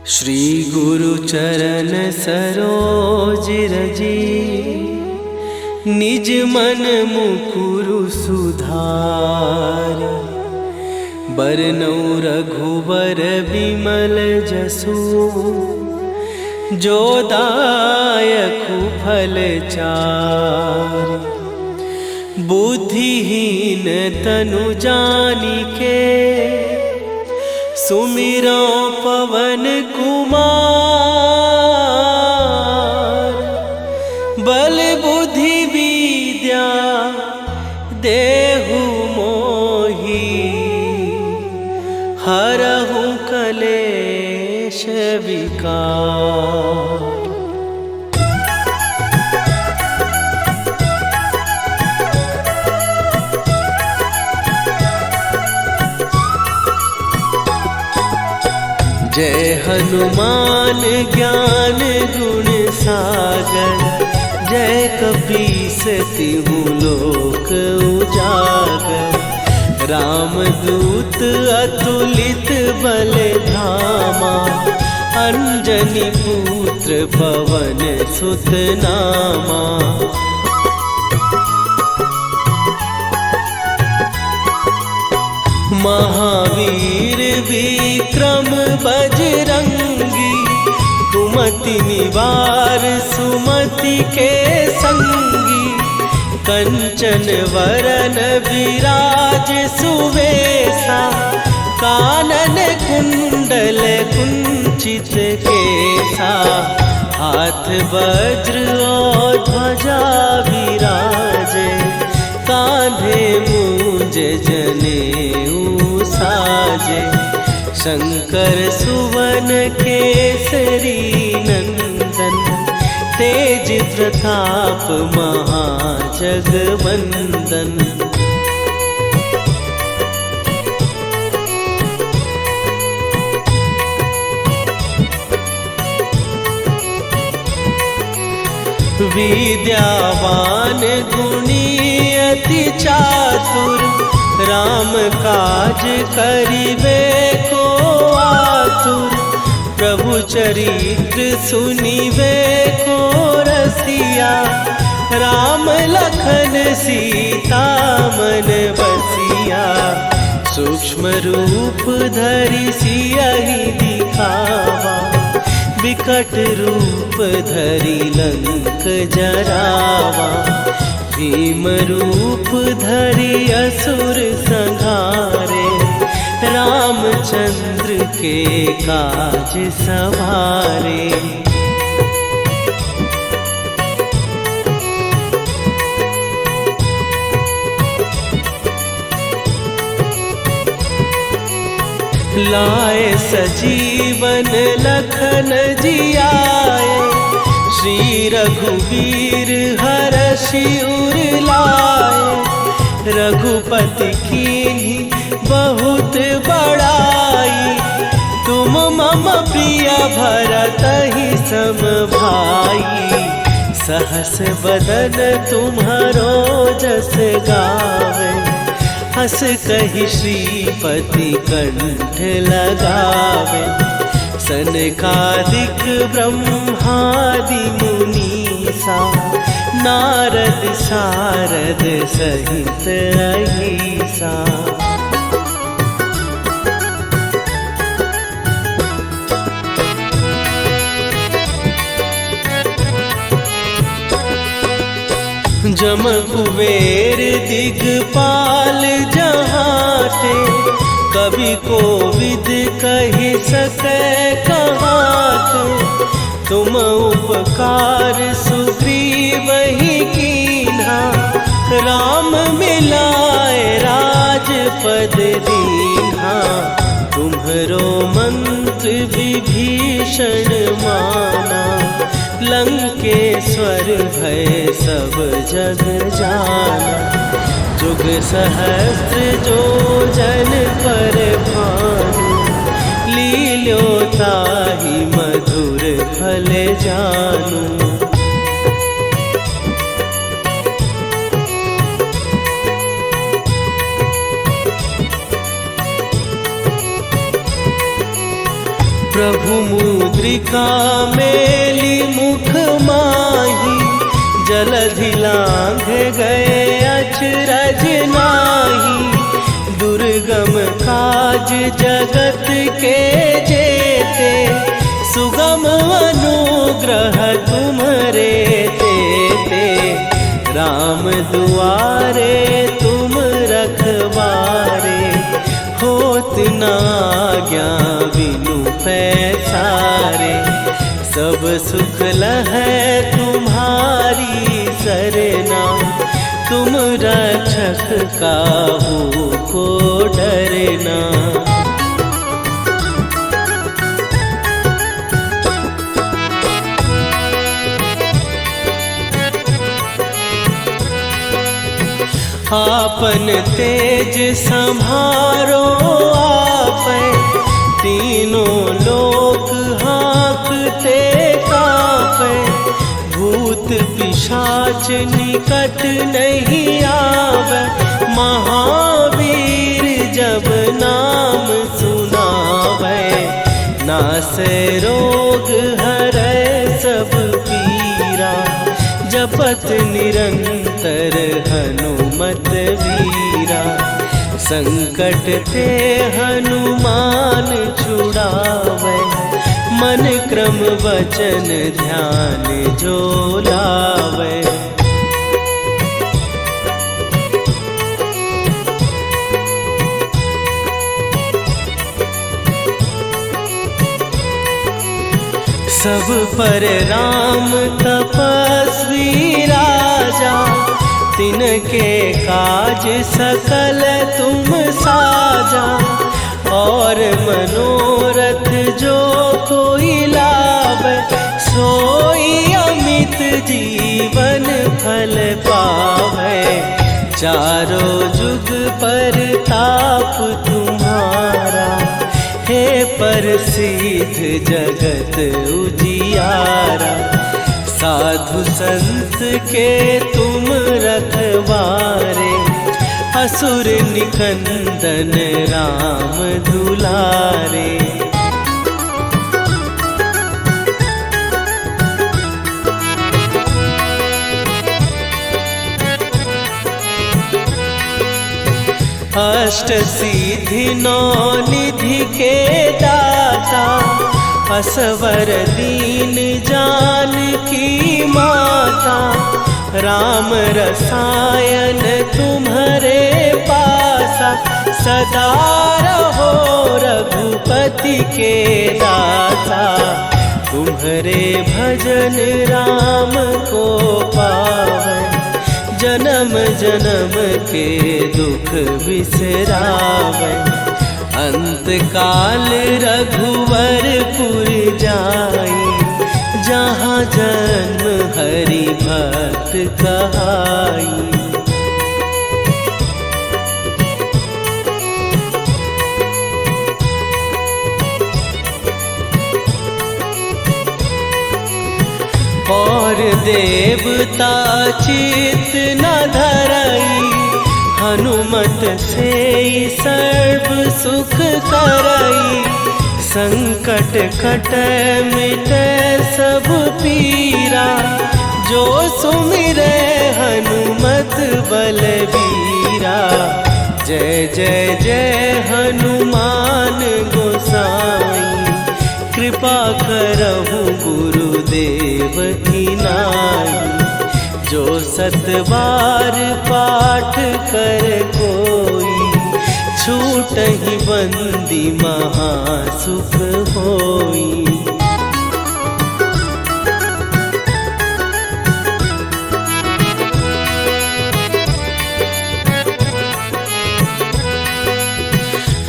श्री गुरु चरण सरोज रजी, निज मन मुकुरु सुधार। बरनौ रघुबर बिमल जसु, जो दायकु फल चार। बुद्धिहीन तनु जानिके, सुमिरो पवन कुमार। बल बुद्धि विद्या देहु मोहि, हरहु कलेश विकार। जय हनुमान ज्ञान गुण सागर, जय कपीस तिहु लोक उजागर। रामदूत अतुलित बल धामा, अंजनी पुत्र पवन सुत नामा। महावीर विक्रम बजरंगी, कुमति निवार सुमति के संगी। कंचन वरन विराज सुवेशा, कानन कुंडल कुंचित केसा। हाथ वज्र और ध्वजा विराजे, कांधे मूंज जनेऊ साजे। शंकर सुवन केसरी नंदन, तेज प्रताप महाजगवंदन। विद्यावान गुणी अति चातुर, राम काज करिबे को आतुर। प्रभु चरित्र सुनिबे को रसिया, राम लखन सीता मन बसिया। सूक्ष्म रूप धरि सियहि दिखावा, विकट रूप धरि लंक जरावा। भीम रूप धरि असुर संहारे, रामचंद्र के काज सवारे। लाए सजीवन लखन जियाए, श्री रघुवीर हरषि उर लाए। रघुपति कीन्ही बहुत बड़ाई, तुम मम प्रिय भरतहि सम भाई। सहस बदन तुम्हारो जस गावे, हस कहि श्रीपति कंठ लगावे। सनकादिक ब्रह्मादि मुनीसा, नारद सारद सहित अहिसा। जम कुबेर दिगपाल जहाते, कवि कोविद कहि सकै कहाते। तुम उपकार सुग्रीवहि कीन्हा, राम मिलाए राजपद दीन्हा। तुम्हरो मंत्र विभीषण माना, लंकेश्वर भय सब जग जाना। जुग सहस्त्र जो जन पर भानु, लील्यो ताहि मधुर फल जानू। प्रभु मुद्रिका मेली मुख माही, जलधि लांघ गए अचरज नाही। दुर्गम काज जगत के जेते, सुगम अनुग्रह तुम्हरे तेते। राम दुआरे तुम रखवारे, होत न आज्ञा बिनु पैसारे। सब सुख लहै तुम्हारी सरना, तुम रक्षक काहू को डरना। आपन तेज संभारो आपै, तीनों लोक हाँकते कांपै। भूत पिशाच निकट नहीं आवे, महावीर जब नाम सुनावे। नासै रोग हरै सब पीरा, जपत निरंतर हनुमत वीरा। संकट ते हनुमान छुड़ावे, मन क्रम वचन ध्यान जो लावे। सब पर राम तपस्वी राजा, तिनके काज सकल तुम साजा। और मनोरथ जो कोई लावे, सोई अमित जीवन फल पावे। चारों जुग पर ताप तुम्हारा, हे प्रसिद्ध जगत उजियारा। साधु संत के तुम रखवारे, असुर निकंदन राम दुलारे। अष्ट सिद्धि नौ निधि के दाता, असवर दीन जानकी माता। राम रसायन तुम्हारे पासा, सदा रहो रघुपति के दासा। तुम्हारे भजन राम को पावै, जन्म जन्म के दुख बिसरावै। अंत काल रघुवरपुर जाई, जहाँ जन्म हरि भक्त कहाई। और देवता चित न धरई, हनुमत से सर्व सुख करई। संकट कटै मिटै सब पीरा, जो सुमिरै हनुमत बलबीरा। जय जय जय हनुमान गोसाई, कृपा करहु गुरुदेव की नाई। जो सत बार पाठ कर कोई, छूटहि बंदी महासुख होई।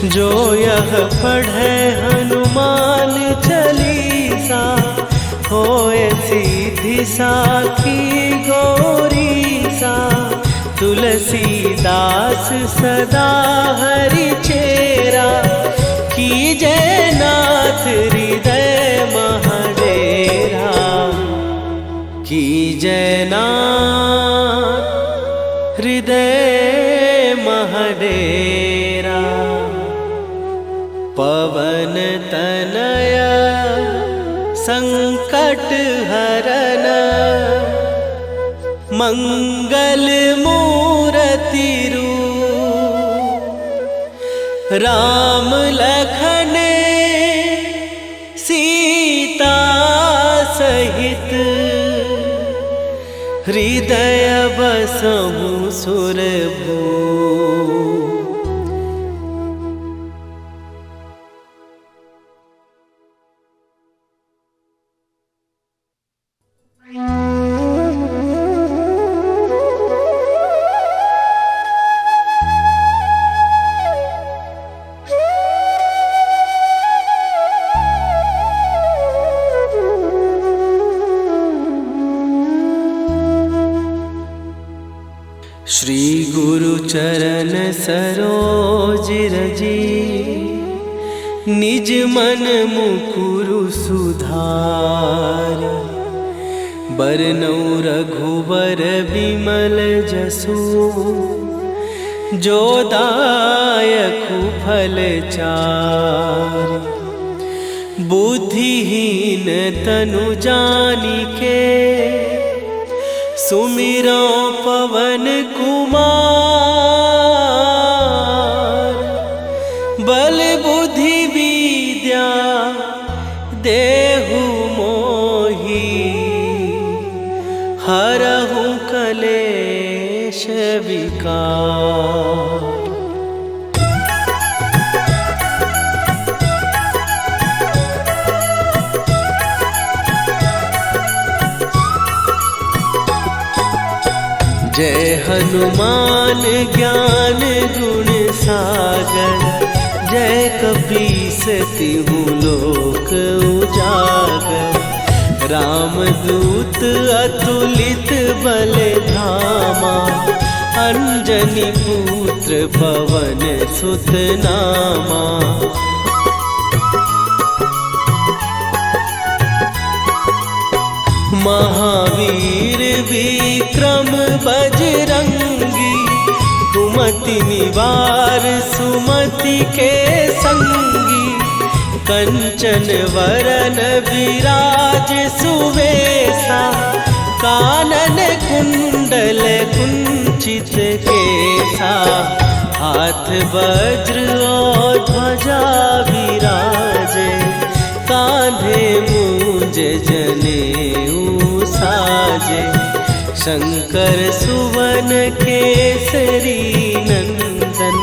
जो यह पढ़े हनुमान चालीसा, होए सीधी साखी गौरीसा। तुलसीदास सदा हरि चेरा, कीजय नाथ हृदय महडेरा। कीजय नाथ हृदय महडेरा। पवन तनय शरण मंगल मूर्ति रूप राम लखन सीता सहित हृदय बसहु सुरभू। श्री गुरु चरण सरोज रजी निज मन मुकुरु सुधार। बरनौ रघुबर बिमल जसु जो दायकु फल चार। बुद्धिहीन तनु जानिके सुमिरो पवन कुमार। बल बुद्धि विद्या देहु मोहि हरहु कलेश विकार। जय हनुमान ज्ञान गुण सागर। जय कपीस तिहु लोक उजागर। रामदूत अतुलित बल धामा। अंजनी पुत्र पवन सुत नामा। महावीर विक्रम बजरंगी। कुमति निवार सुमति के संगी। कंचन वरन विराज सुवेशा। कानन कुंडल कुंचित केसा। हाथ वज्र और ध्वजा विराजे। कांधे मूंज जनेऊ साजे। शंकर सुवन केसरी नंदन।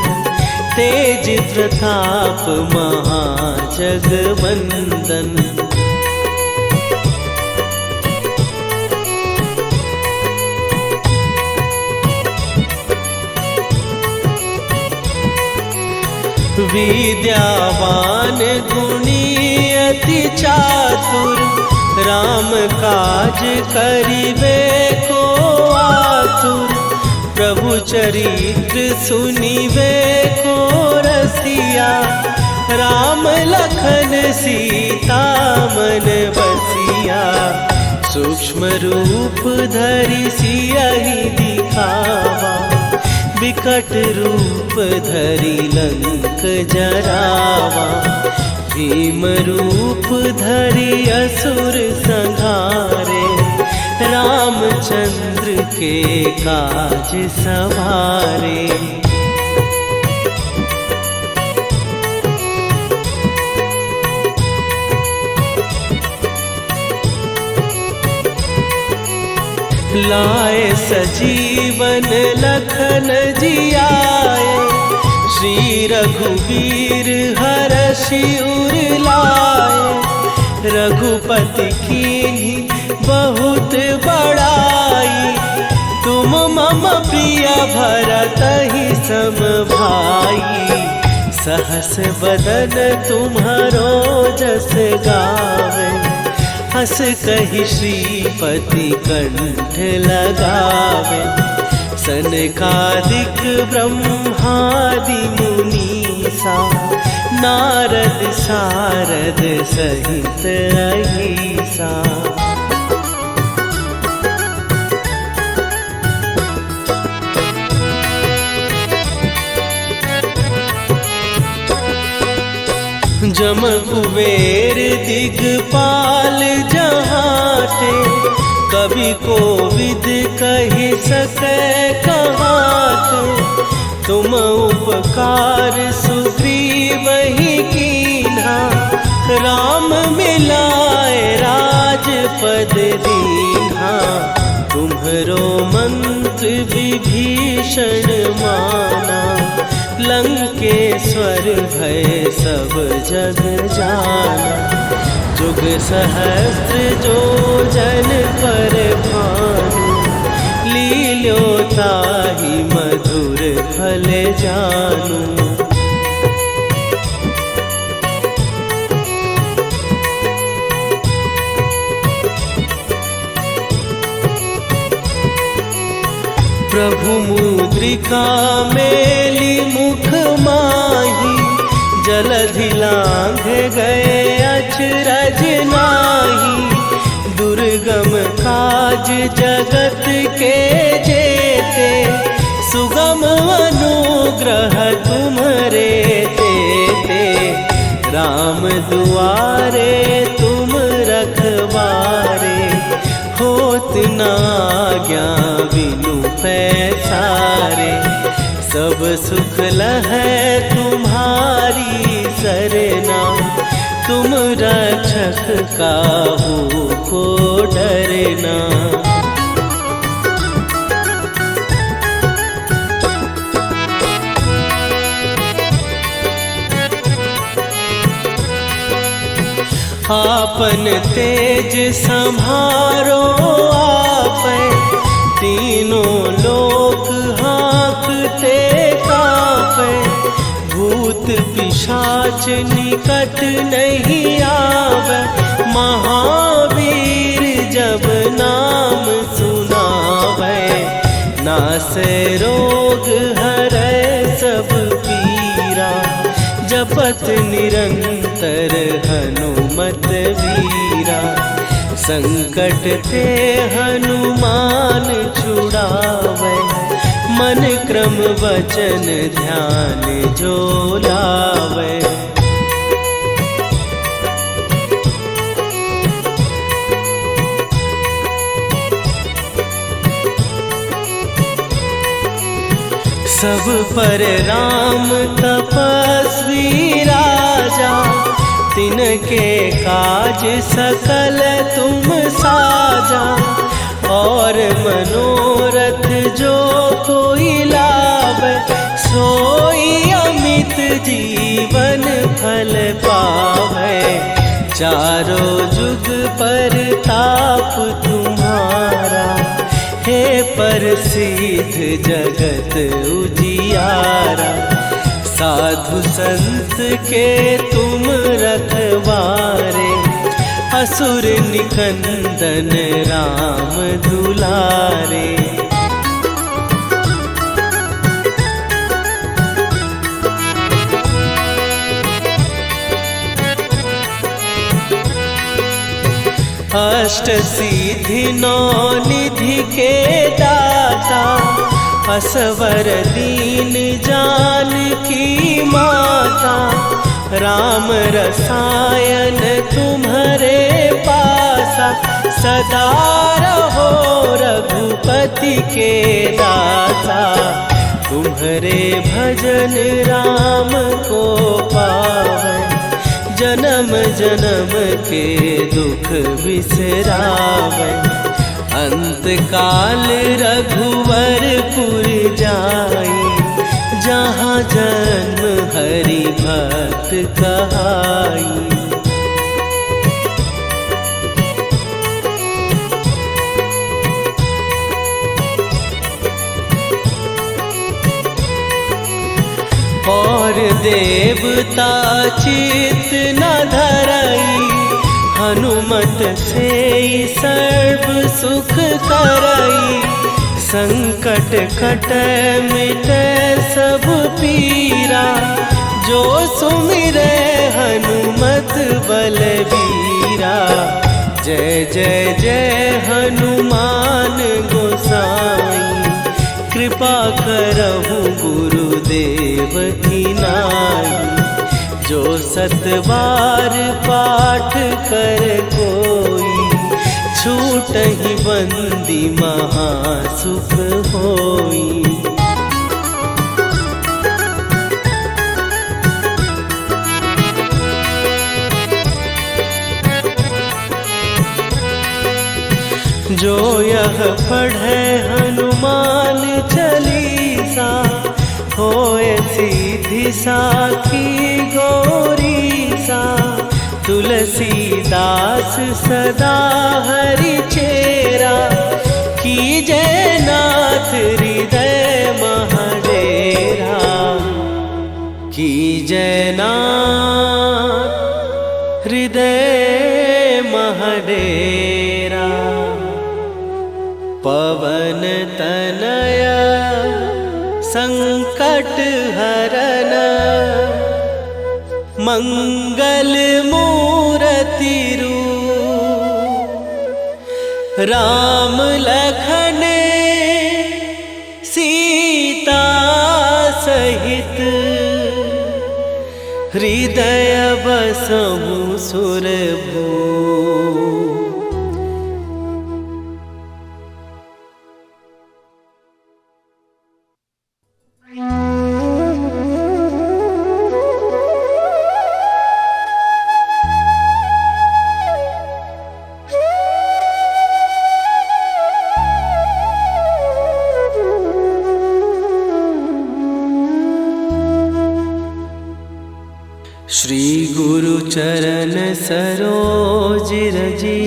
तेज प्रताप महाजगवंदन। विद्यावान गुणी अति चातुर। राम काज करिबे को आतुर। प्रभु चरित्र सुनिबे को रसिया। राम लखन सीता मन बसिया। सूक्ष्म रूप धरि सियहि दिखावा। विकट रूप धरि लंक जरावा। भीम रूप धरि असुर संहारे। रामचंद्र के काज सवारे। लाए सजीवन लखन जियाए। श्री रघुवीर हरषि उर लाए। रघुपति कीन्ही बहुत बड़ाई। तुम मम प्रिय भरतहि सम भाई। सहस बदन तुम्हारो जस गावे। हस कहि श्रीपति कंठ लगावे। सनकादिक ब्रह्मादि मुनीसा। नारद सारद सहित अहिसा। जम कुबेर दिगपाल जहाते, कवि कोविद कहि सकै कहाते। तुम उपकार सुग्रीव ही कीन्हा, राम मिलाए राजपद दीन्हा। तुम्हरो मंत्र विभीषण माना, लंकेश्वर भय सब जग जाना। जुग सहस्त्र जो जन पर भानु, लील्यो ताहि मधुर फल जानू। प्रभु मुद्रिका मेली मुख माही, जलधि लांघ गए अचरज नाही। दुर्गम काज जगत के जेते, सुगम अनुग्रह तुम्हरे तेते। राम दुआरे तुम रखवारे, होत न आज्ञा बिनु पैसारे। सब सुख लहै तुम्हारी सरना, तुम रक्षक काहू को डरना। आपन तेज सम्हारो आपै, तीनों लोक हाँकते कांपै। भूत पिशाच निकट नहीं आवे, महावीर जब नाम सुनावे। नासै रोग हरै सब पीरा, जपत निरंतर हनुमत वीरा। संकट ते हनुमान छुड़ावे, मन क्रम वचन ध्यान जो लावे। सब पर राम तपस्वी राजा, तिनके काज सकल तुम साजा। और मनोरथ जो कोई लावे, सोई अमित जीवन फल पावे। चारों जुग पर ताप तुम्हारा, हे प्रसिद्ध जगत उजियारा। साधु संत के तुम रखवारे, असुर निकंदन राम दुलारे। अष्ट सिद्धि नौ निधि के दाता, असवर दीन जानकी माता। राम रसायन तुम्हारे पासा, सदा रहो रघुपति के दासा। तुम्हारे भजन राम को पावै, जन्म जन्म के दुख बिसरावै। अंत काल रघुवरपुर जाई, जहाँ जन्म हरि भक्त कहाई। और देवता चित न धरई, हनुमत से सर्व सुख करई। संकट कटै मिटै सब पीरा, जो सुमिरै हनुमत बलबीरा। जय जय जय हनुमान गोसाई, कृपा करहु गुरुदेव की नाई। जो सतबार पाठ कर कोई, छूटहि बंदी महासुख होई। जो यह पढ़े हनुमान चालीसा, होए सीधी साखी गौरीसा। तुलसीदास सदा हरि चेरा, कीजय नाथ हृदय महडेरा। कीजय नाथ हृदय महडेरा। पवन तनया संकट हरन, मंगल मूर्ति रूप। राम लखन सीता सहित, हृदय बसहु सुरभूप। श्री गुरु चरण सरोज रजी,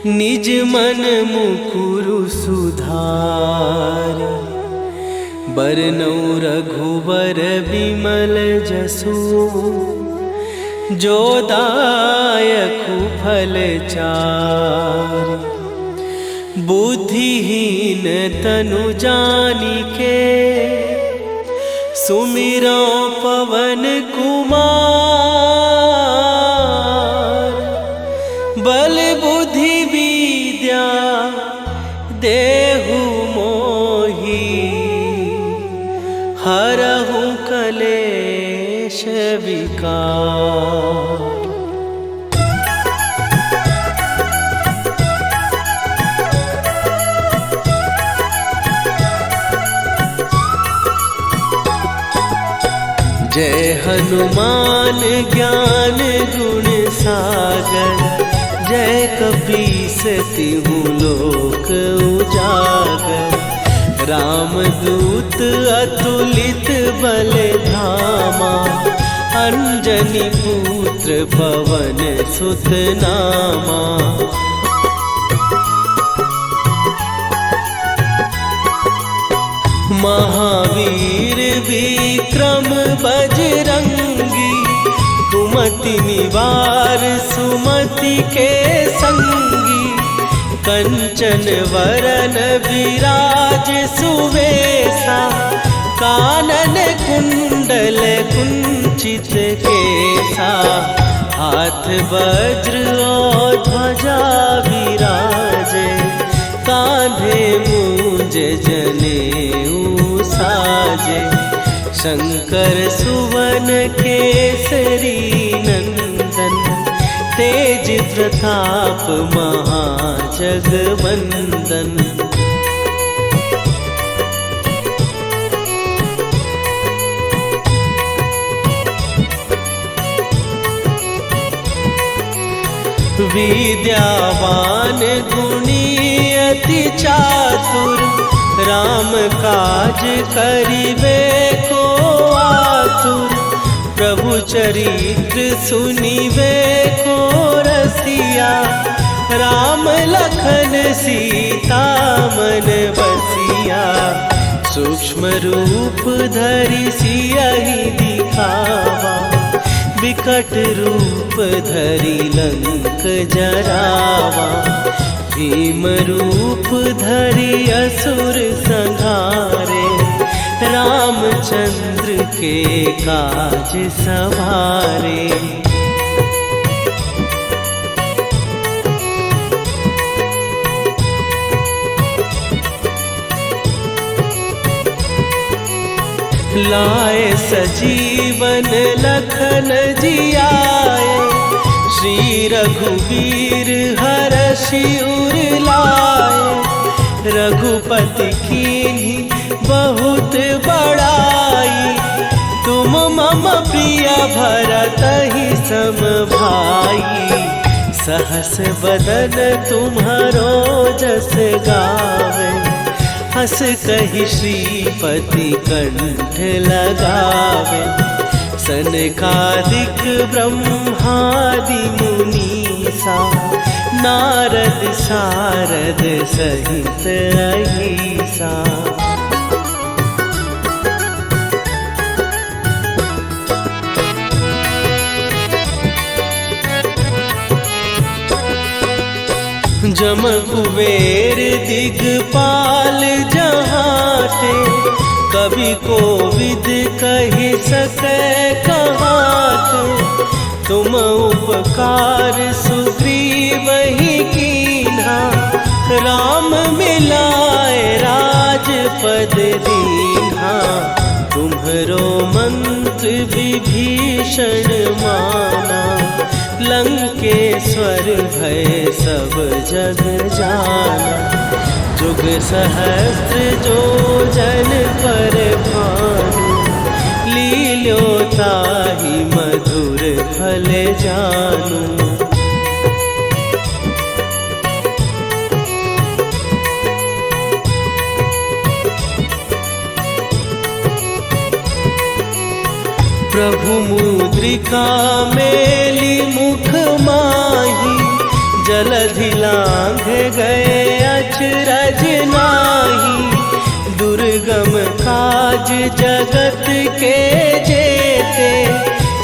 निज मन मुकुरु सुधार। बरनउँ रघुबर बिमल जसु, जो दायकु फल चारि। बुद्धिहीन तनु जानिके, सुमिरो पवन कुमार। बल बुद्धि विद्या देहु मोहि, हरहु कलेश विकार। जय हनुमान ज्ञान गुण सागर, जय कपीस तिहु लोक उजागर। रामदूत अतुलित बल धामा, अंजनी पुत्र पवन सुत नामा। महावीर विक्रम बजरंगी, कुमति निवार सुमति के संगी। कंचन वरन विराज सुवेशा, कानन कुंडल कुंचित केसा। हाथ वज्र और ध्वजा विराजे, कांधे मूंज जनेऊ साजे। शंकर सुवन केसरी नंदन, तेज प्रताप महाजगवंदन। विद्यावान गुणी अति चातुर, राम काज करिबे को आतुर। प्रभु चरित्र सुनिबे को रसिया, राम लखन सीता मन बसिया। सूक्ष्म रूप धरि सियहि दिखावा, विकट रूप धरि लंक जरावा। भीम रूप धरि असुर संहारे, रामचंद्र के काज सवारे। लाए सजीवन लखन जियाए, श्री रघुवीर हरषि उर लाए। रघुपति कीन्ही बहुत बड़ाई, तुम मम प्रिय भरतहि सम भाई। सहस बदन तुम्हारो जस गावे, हस कहि श्रीपति कंठ लगावे। सनकादिक ब्रह्मादि मुनीसा, नारद सारद सहित अहिसा। जम कुबेर दिगपाल जहाते, कवि कोविद कहि सकै कहाते। तुम उपकार सुग्रीवहि कीन्हा, राम मिलाए राजपद दीन्हा। तुम्हरो मंत्र विभीषण माना, लंकेश्वर भय सब जग जाना। जुग सहस्त्र जो जन पर भानु, लील्यो ताहि मधुर फल जानू। प्रभु मुद्रिका मेली मुख माही, जलधि लांघ गए अचरज नाही। दुर्गम काज जगत के जेते,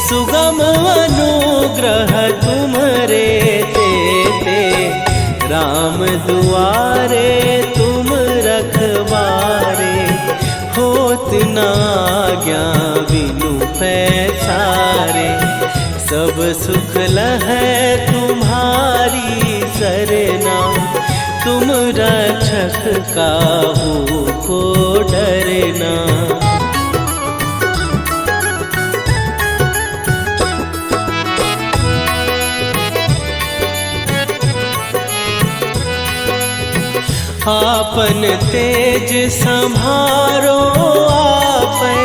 सुगम अनुग्रह तुम्हरे तेते। राम दुआरे तुम रखवारे, होत न आज्ञा बिनु पैसारे। सब सुख लहै तुम्हारी सरना, तुम रक्षक काहू को डरना। आपन तेज सम्हारो आपै,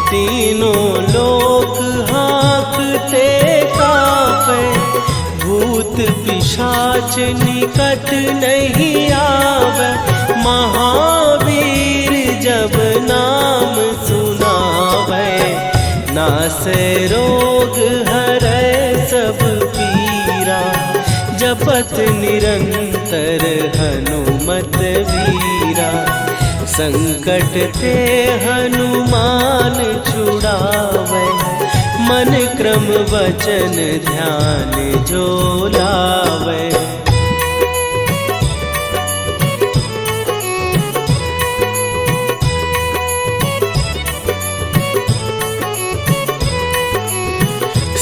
तीनों लोक हाँकते कांपै। भूत पिशाच निकट नहीं आवे, महावीर जब नाम सुनावे। नासै रोग हरै सब पीरा, जपत निरंतर हनुमत वीरा। संकट ते हनुमान छुड़ावे, मन क्रम वचन ध्यान जो लावे।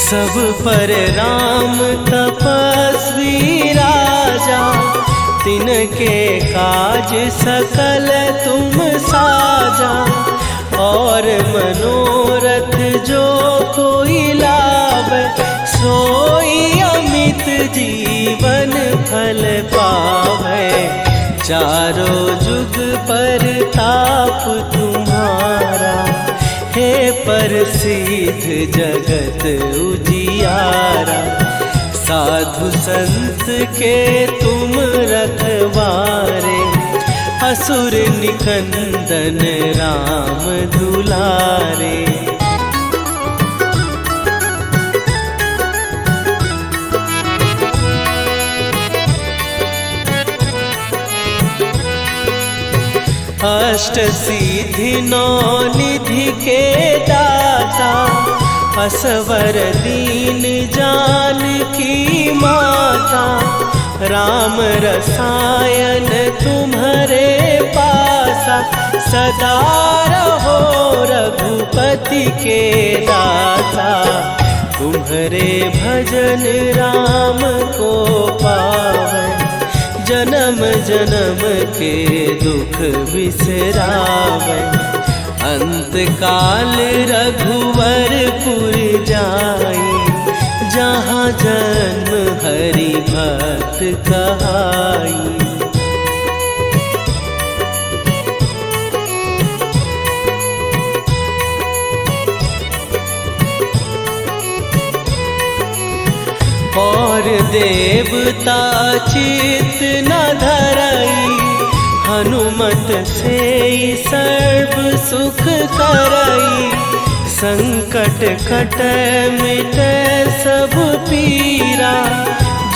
सब पर राम तपस्वी राजा, तिनके काज सकल तुम साजा। और मनोरथ जो कोई लावे, सोई अमित जीवन फल पावे। चारों जुग पर ताप तुम्हारा, हे प्रसिद्ध जगत उजियारा। साधु संत के तुम रखवारे, असुर निकंदन राम दुलारे। अष्ट सिद्धि नौ निधि के दाता, असवर दीन जानकी माता। राम रसायन तुम्हारे पासा, सदा रहो रघुपति के दासा। तुम्हारे भजन राम को पावे, जन्म जन्म के दुख बिसरावे। अंत काल रघुवरपुर जाई, जहाँ जन्म हरि भक्त कहाई। और देवता चित न धरई, हनुमत से सर्व सुख करई। संकट कट मिटे सब पीरा,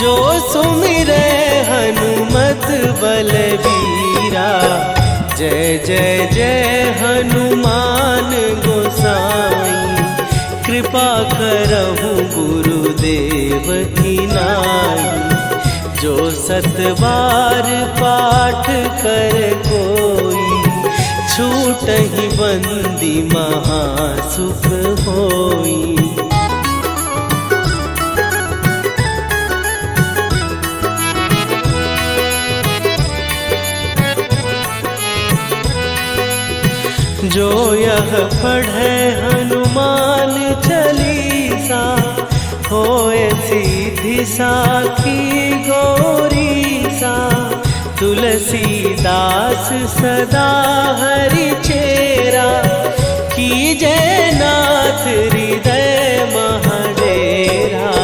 जो सुमिरे हनुमत बलबीरा। जय जय जय हनुमान गोसाई, कृपा करहु गुरुदेव की नाई। जो सत बार पाठ कर कोई, छूटहि बंदी महासुख होई। जो यह पढ़े हनुमान चालीसा, होए सीधी साखी गौरीसा। तुलसीदास सदा हरि चेरा, कीजय नाथ हृदय महडेरा।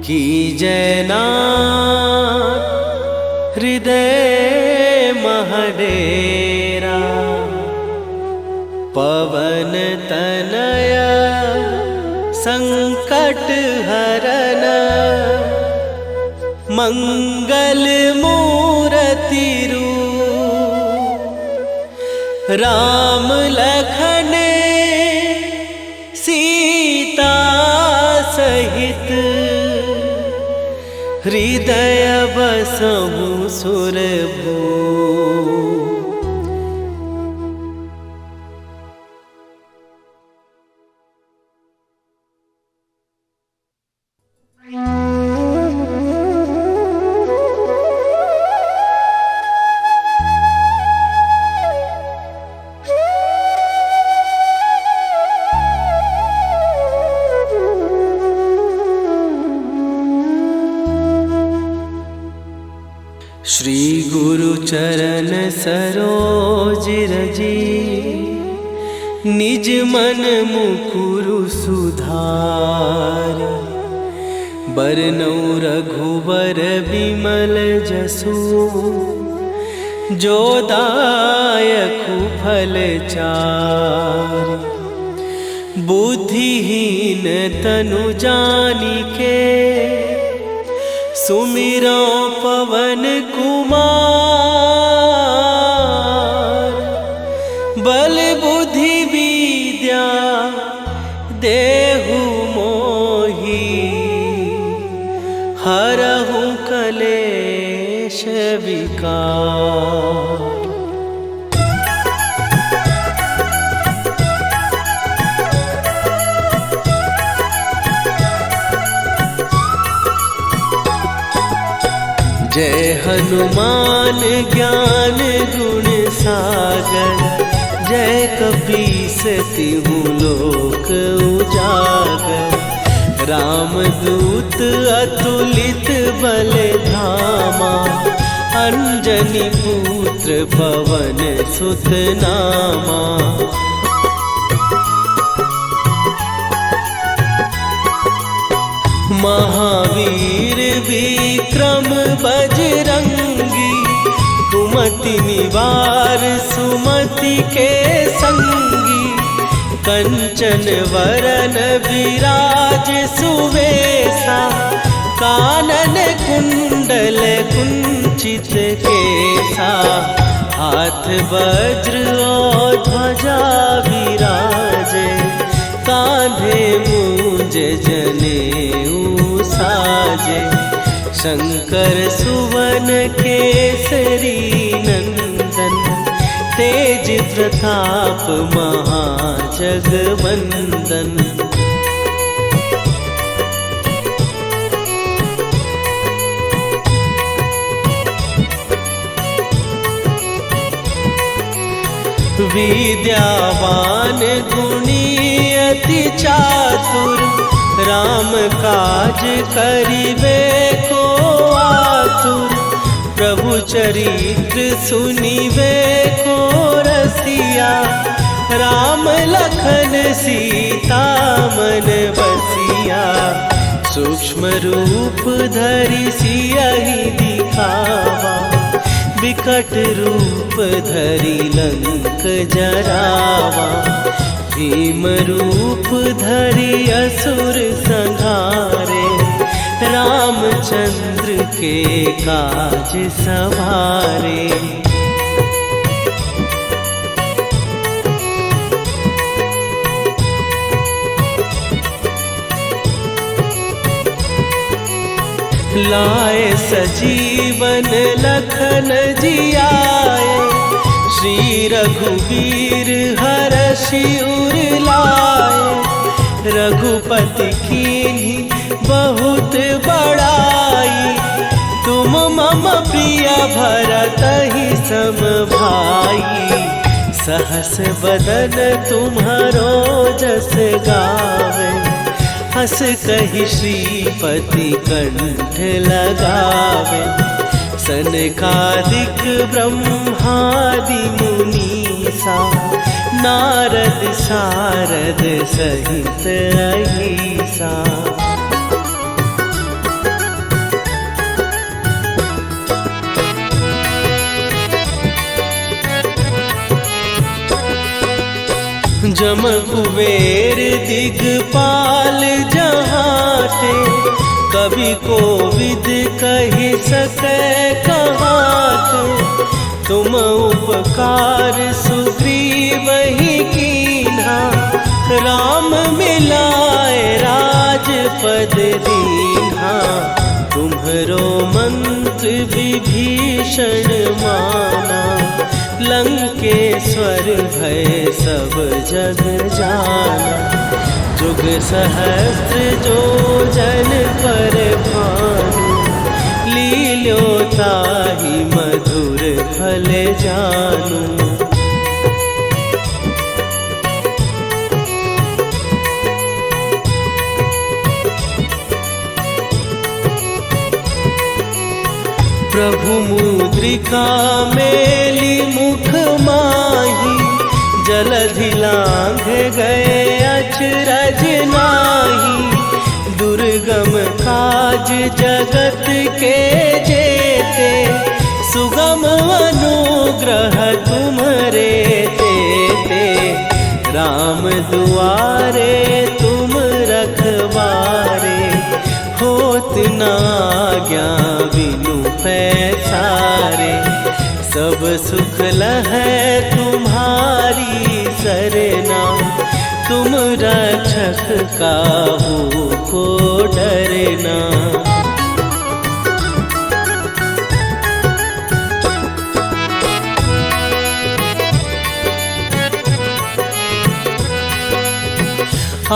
कीजय नाथ हृदय महडेरा। पवन तनया संकट हरन, मंगल मूर्ति रूप। राम लखन सीता सहित, हृदय बसहु सुरभूप। श्री गुरु चरण सरोज रजी, निज मन मुकुरु सुधार। बरनउँ रघुवर बिमल जसु, जो दायकु फल चारि। बुद्धिहीन तनु जानिके, सुमिरो पवन कुमार। बल बुद्धि विद्या देहु मोहि, हरहु कलेश विकार। जय हनुमान ज्ञान गुण सागर, जय कपीस तिहु लोक उजागर। रामदूत अतुलित बल धामा, अंजनी पुत्र पवन सुत नामा। महावीर विक्रम बजरंगी, कुमति निवार सुमति के संगी। कंचन वरन विराज सुवेशा, कानन कुंडल कुंचित केसा। हाथ वज्र और ध्वजा विराजे, कांधे मूंज जनेऊ साजे। शंकर सुवन केसरी नंदन, तेज प्रताप महाजगवंदन। विद्यावान गुणी अति चातुर, राम काज करिबे को आतुर। प्रभु चरित्र सुनिबे को रसिया, राम लखन सीता मन बसिया। सूक्ष्म रूप धरि सियहि दिखावा, विकट रूप धरि लंक जरावा। भीम रूप धरि असुर संहारे, रामचंद्र के काज सवारे। लाए सजीवन लखन जियाए, श्री रघुवीर हरषि उर लाए। रघुपति कीन्ही बहुत बड़ाई, तुम मम प्रिय भरतहि सम भाई। सहस बदन तुम्हारो जस गावे, हस कहि श्रीपति कंठ लगावे। सनकादिक ब्रह्मादि मुनीसा, नारद सारद सहित अहिसा। जम कुबेर दिगपाल जहाते, कवि कोविद कहि सकै कहाते। तुम उपकार सुग्रीवहि कीन्हा, राम मिलाए राजपद दीन्हा। तुम्हरो मंत्र विभीषण माना, लंकेश्वर भय सब जग जाना। जुग सहस्त्र जो जन पर भानु, लील्यो ताहि मधुर फल जानू। प्रभु मुद्रिका मेली मुख माही, जलधि लांघ गए अचरज नाही। दुर्गम काज जगत के जेते, सुगम अनुग्रह तुम्हरे तेते। राम दुआरे तुम रखवारे, होत न आज्ञा बिनु पैसारे। सब सुख लहै तुम्हारी सरना, तुम रक्षक काहू को डरना।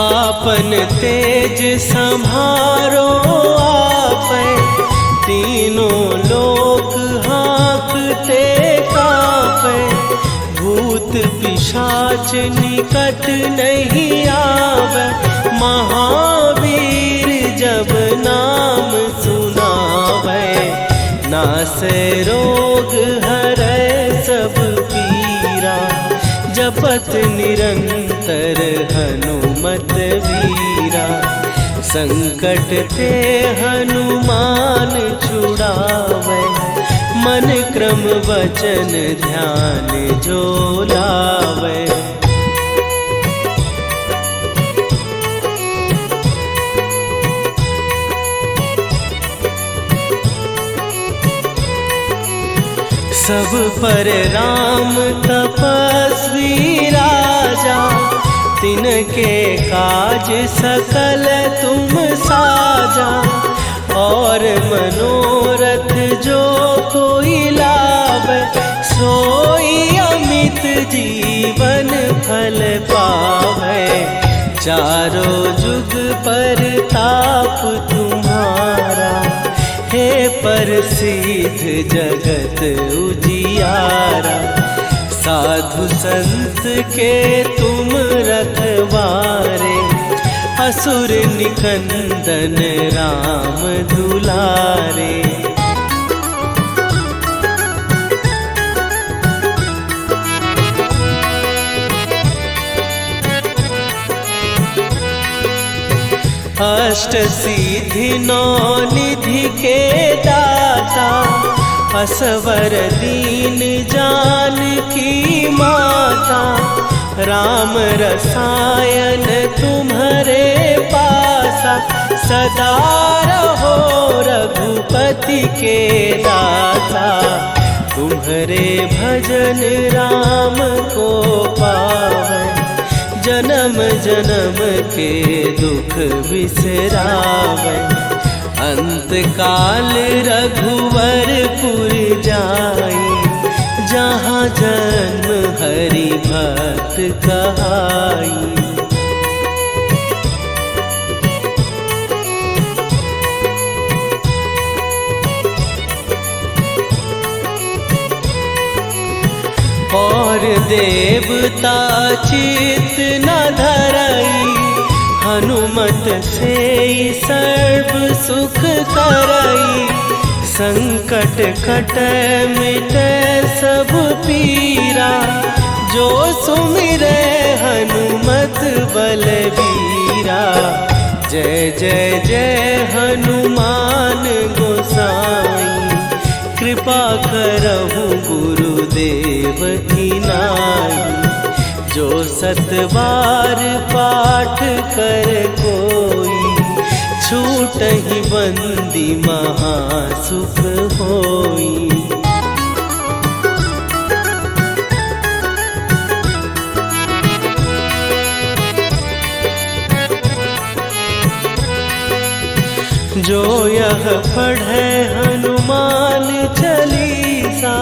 आपन तेज संभारो आपै, तीनों लोक हाँकते कांपै। भूत पिशाच निकट नहीं आवे, महावीर जब नाम सुनावे। नासै रोग हरै सब पीरा, जपत निरंतर हनुमत वीरा। संकट ते हनुमान छुड़ावे, मन क्रम वचन ध्यान जो लावे। सब पर राम तपस्वी राजा, तिनके काज सकल तुम साजा। और मनोरथ जो कोई लावे, सोई अमित जीवन फल पावे। चारों जुग पर ताप तुम्हारा, हे प्रसिद्ध जगत उजियारा। साधु संत के तुम रखवारे, असुर निकंदन राम दुलारे। अष्ट सिद्धि नौ निधि के दाता, असवर दीन जानकी माता। राम रसायन तुम्हारे पासा, सदा रहो रघुपति के दाता। तुम्हारे भजन राम को पावन, जन्म जन्म के दुख बिसरावे। अंत काल रघुवरपुर जाई, जहाँ जन्म हरि भक्त कहाई। और देवता चित न धरई, हनुमत से सर्व सुख करई। संकट कट मिट सब पीरा, जो सुमिरै हनुमत बलबीरा। जय जय जय हनुमान गोसाई, कृपा करहु गुरुदेव की नाई। जो सतबार पाठ कर कोई, छूटहि बंदी महासुख होई। जो यह पढ़े हनुमान चालीसा,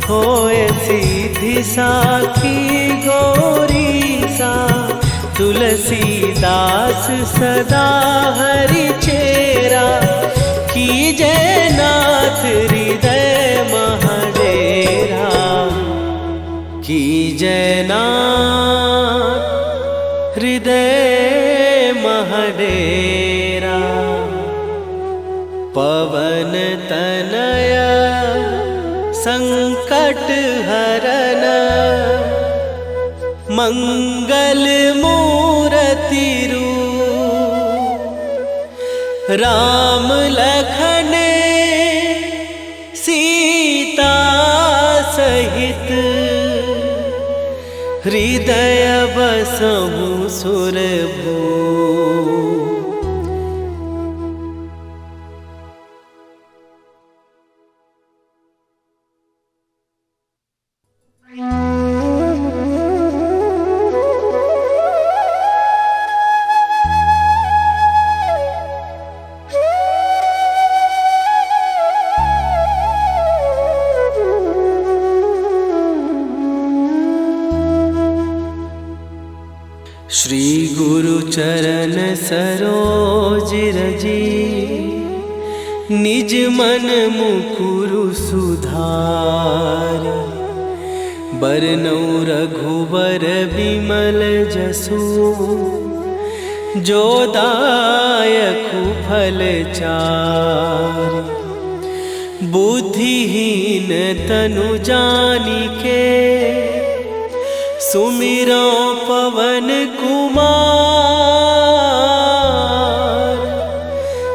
होए सीधी साखी गौरीसा। तुलसीदास सदा हरि चेरा, कीजय नाथ हृदय महडेरा। कीजय नाथ हृदय महडेरा। पवन तनया संकट हरन, मंगल मूर्ति रूप। राम लखन सीता सहित, हृदय बसहु सुरभूप। श्री गुरु चरण सरोज रजी, निज मन मुकुरु सुधार। बरनौ रघुबर बिमल जसु, जो दायकु फल चार। बुद्धिहीन तनु जानिके, सुमिरो पवन कुमार।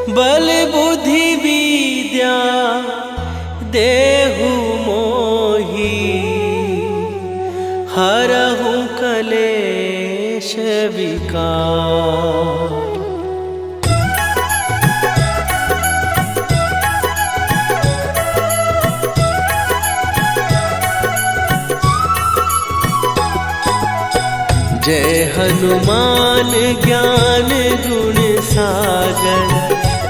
बल बुद्धि विद्या देहु मोहि, हरहु कलेश विकार। जय हनुमान ज्ञान गुण सागर,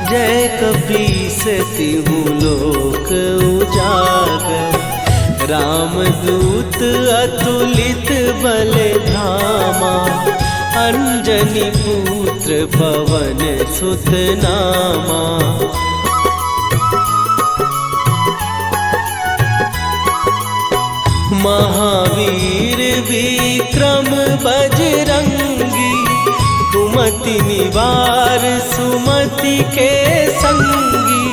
जय कपीस तिहु लोक उजागर। रामदूत अतुलित बल धामा, अंजनी पुत्र पवन सुत नामा। महावीर विक्रम बजरंगी, कुमति निवार सुमति के संगी।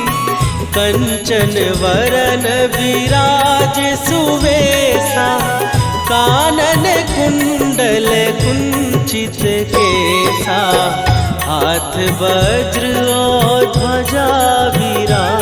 कंचन वरन विराज सुवेशा, कानन कुंडल कुंचित केसा। हाथ वज्र और ध्वजा विराज,